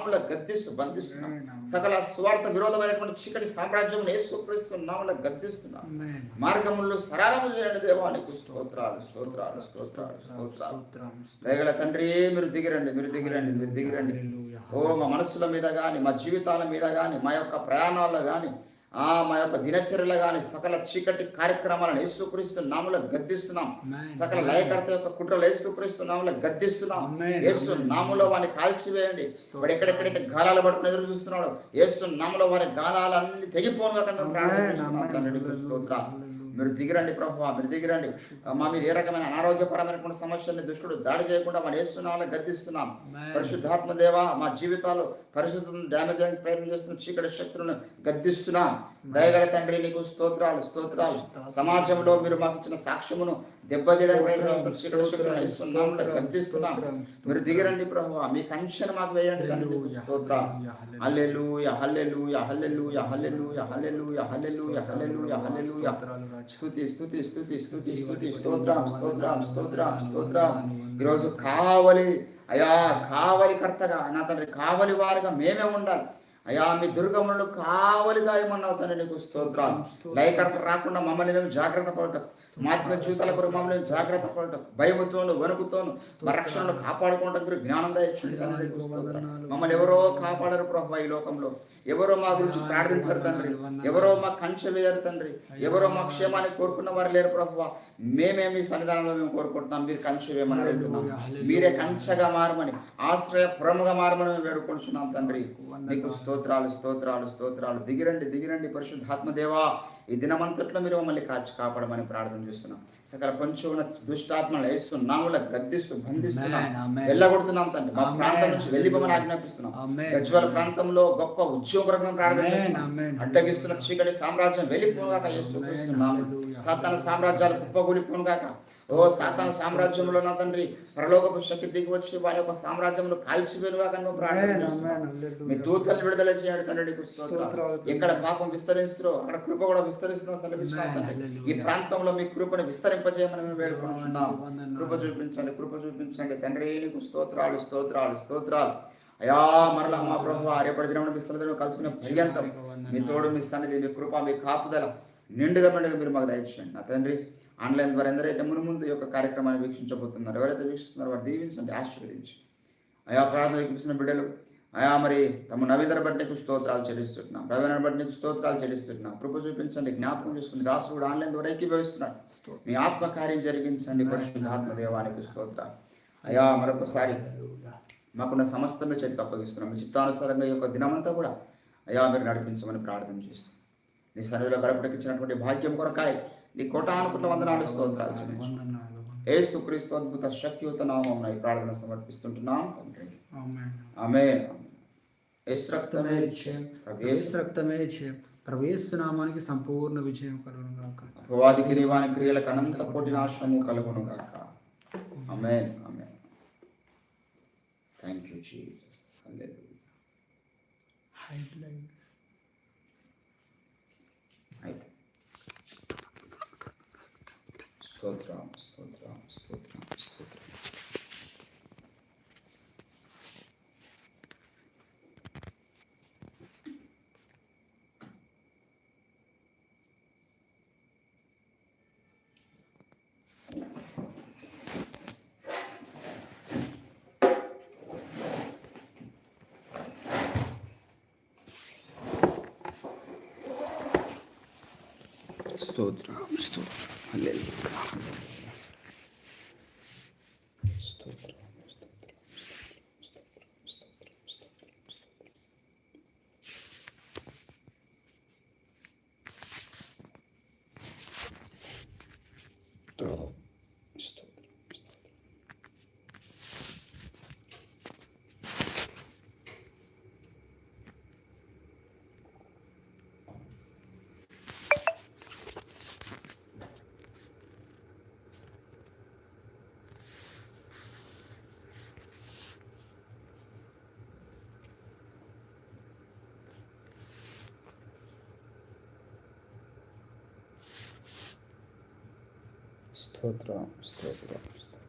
నామములో గద్దిస్తూ బంధిస్తున్నాం. సకల స్వార్థ విరోధమైనటువంటి చీకటి సామ్రాజ్యం యేసుక్రీస్తు నామములో గద్దిస్తున్నాం. మార్గములు సరళము చేయండి దేవా, నీకు స్తోత్రాలు స్తోత్రాలు స్తోత్రాలు స్తోత్రాలు. దయగల తండ్రి, మీరు దిగిరండి, మీరు దిగిరండి, మీరు దిగిరండి. ఓ మా మనస్సుల మీద కానీ, మా జీవితాల మీద కానీ, మా యొక్క ప్రయాణాల్లో కానీ, మా యొక్క దినచర్యలు కానీ సకల చీకటి కార్యక్రమాలను యేసుక్రీస్తు నామములో గద్దిస్తున్నాం. సకల లయకర్త యొక్క కుట్రలు యేసుక్రీస్తు నామములో గద్దిస్తున్నాం. యేసు నామములో వారిని కాల్చివేయండి. వాడు ఎక్కడెక్కడైతే గాలాలు పట్టుకుని ఎదురు చూస్తున్నాడు, యేసు నామములో వారి గాలాలన్నీ తెగిపోను కన్నా ప్రార్థిస్తున్నాం. తండ్రి స్తోత్రం. మీరు దిగిరండి ప్రభువా, మీరు దిగిరండి. మా మీద ఏ రకమైన అనారోగ్యపరమైనటువంటి సమస్యల్ని దుష్టుడు దాడి చేయకుండా మనం వేస్తున్నామని గద్దిస్తున్నాం. పరిశుద్ధాత్మ దేవ, మా జీవితాలు పరిశుద్ధతను డ్యామేజ్ చేయడానికి ప్రయత్నం చేస్తున్న చీకటి శక్తులను గద్దిస్తున్నాం. దయగల తండ్రి, నీకు స్తోత్రాలు స్తోత్రాలు. సమాజంలో మీరు మాకు ఇచ్చిన సాక్ష్యమును దెబ్బతీయడానికి ప్రయత్నం చేస్తున్న చీకటి శక్తులను వేస్తున్నాం, గద్దిస్తున్నాం. మీరు దిగిరండి ప్రభువా, మీ కంచెను మాకు వేయండి తండ్రి, నీకు స్తోత్రాలు. హల్లెలూయా హల్లెలూయా హల్లెలూయా హల్లెలూయా హల్లెలూయా హల్లెలూయా హల్లెలూయా హల్లెలూయా. స్తుతి స్తుతి స్తుతి స్తుతి స్తుతి స్తోత్రం స్తోత్రం స్తోత్రం స్తోత్రం. ఈరోజు కావలి అయా, కావలి కర్తగా నా తండ్రి, కావలి వారుగా మేమే ఉండాలి అయా. మీ దుర్గములను కావలిగా ఏమన్నావు తండ్రి, నీకు స్తోత్రాలు. లయకర్త రాకుండా మమ్మల్ని మేము జాగ్రత్త పడటం, మాత్మ జీవితాల కొరకు మమ్మల్ని జాగ్రత్త పడటం, భయముతోను వణుకుతోను మా రక్షణను కాపాడుకోవడం మీరు జ్ఞానం దయచేయండి తండ్రి. మమ్మల్ని ఎవరో కాపాడరు ప్రభు, ఈ లోకంలో ఎవరో మా గురించి ప్రార్థించరు తండ్రి, ఎవరో మా కంచె వేయరు తండ్రి, ఎవరో మా క్షేమాన్ని కోరుకున్న వారు లేరు ప్రభువా. మేమే మీ సన్నిధానంలో మేము కోరుకుంటున్నాం, మీరు కంచె వేయమని వెళ్తున్నాం. మీరే కంచెగా మారమని, ఆశ్రయపురముగా మారమని మేము వేడుకుంటున్నాం తండ్రి. నీకు స్తోత్రాలు స్తోత్రాలు స్తోత్రాలు. దిగిరండి దిగిరండి పరిశుద్ధాత్మ దేవా. ఈ దినమంతట్లో మీరు మమ్మల్ని కాచి కాపాడమని ప్రార్థన చేస్తున్నాం. సకల పంచున్న దుష్టాత్మలు వేస్తున్నాముల గద్దిస్తూ బంధిస్తున్నాం, వెళ్ళగొడుతున్నాం తండ్రి. మా ప్రాంతం నుంచి వెళ్ళిపోమని ఆజ్ఞాపిస్తున్నాం. గజ్వల ప్రాంతంలో గొప్ప ఉద్యోగం ప్రార్థన చేస్తున్నాం. అడ్డగిస్తున్న చీకటి సామ్రాజ్యం వెళ్ళిపోగాక యేసుక్రీస్తున్నాము. సాతాన సామ్రాజ్యాలు కుప్పగూలిపోనుగాక. ఓ సాతాన సామ్రాజ్యంలో నా తండ్రి, పరలోకపు శక్తి దిగి వచ్చి వారి యొక్క సామ్రాజ్యంలో కాల్చిపోనుగాక ప్రార్థన చేస్తున్నాం. మీ దూతలు విడుదల చేయండి తండ్రి, నీకు స్తోత్రాలు. ఎక్కడ పాపం విస్తరిస్తుందో అక్కడ కృప కూడా విస్తరిస్తున్నాం తండ్రి. ఈ ప్రాంతంలో మీ కృపను విస్తరింపజేయమని మేము వేడుకుంటున్నాం. కృప చూపించండి, కృప చూపించండి తండ్రి. నీకు స్తోత్రాలు స్తోత్రాలు స్తోత్రాలు. అయా మరలా మా ప్రభు రేపటి దినం విస్తరణ కలుసుకునే పర్యంతం మీ తోడు, మీ సన్నిధి, మీ కృప, మీ కాపుదల నిండుగా మీరు మాకు దయచేయండి నా తండ్రి. ఆన్లైన్ ద్వారా ఎందరైతే ముందు ఈ యొక్క కార్యక్రమాన్ని వీక్షించబోతున్నారు, ఎవరైతే వీక్షిస్తున్నారో వారు దీవించండి, ఆశీర్వదించి. అయా ప్రార్థన వీక్షిస్తున్న బిడ్డలు అయా మరి తమ నవీధర బట్టి నీకు స్తోత్రాలు చెల్లిస్తున్నాం, ప్రవీణ బట్టి నీకు స్తోత్రాలు చెల్లిస్తున్నాం. కృప చూపించండి, జ్ఞాపకం చేసుకుని. దాసుడు కూడా ఆన్లైన్ ద్వారా ఏకీభవిస్తున్నాడు. మీ ఆత్మకార్యం జరిగించండి పరిశుద్ధ ఆత్మదేవానికి స్తోత్రాలు. అయా మరొకసారి మాకున్న సమస్తమే చేతికి అప్పగిస్తున్నాం. మీ చిత్తానుసారంగా ఈ యొక్క దినమంతా కూడా అయా మీరు నడిపించమని ప్రార్థన చేస్తాం. నీ సన్నిధిలో గడపడానికి ఇచ్చినటువంటి భాగ్యం కొరకాయ నీ కోటానుకున్న వందనాలు స్తోత్రాలు చెల్లించుకుంటున్నాం. యేసుక్రీస్తు అద్భుత శక్తియుత నామమున ఈ ప్రార్థన సమర్పిస్తుంటున్నాం తండ్రి. ఆమేన్. ప్రవేశనామానికి సంపూర్ణ విజయం కలుగును గాక. అపవాదికి నీవాని క్రియలకు అనంత కోటి నాశనము కలుగును గాక. ఆమేన్ ఆమేన్. Thank you Jesus. హల్లెలూయా. అయితే స్తోత్రం స్తోత్రం స్తోత్రం స్తోత్రం. స్తోత్రం స్తోత్రం. హల్లెలూయా. స్తోత్రం స్తోత్రం స్తోత్రం స్తోత్రం స్తోత్రం స్తోత్రం. స్తోత్రం స్తోత్రం స్తోత్రం.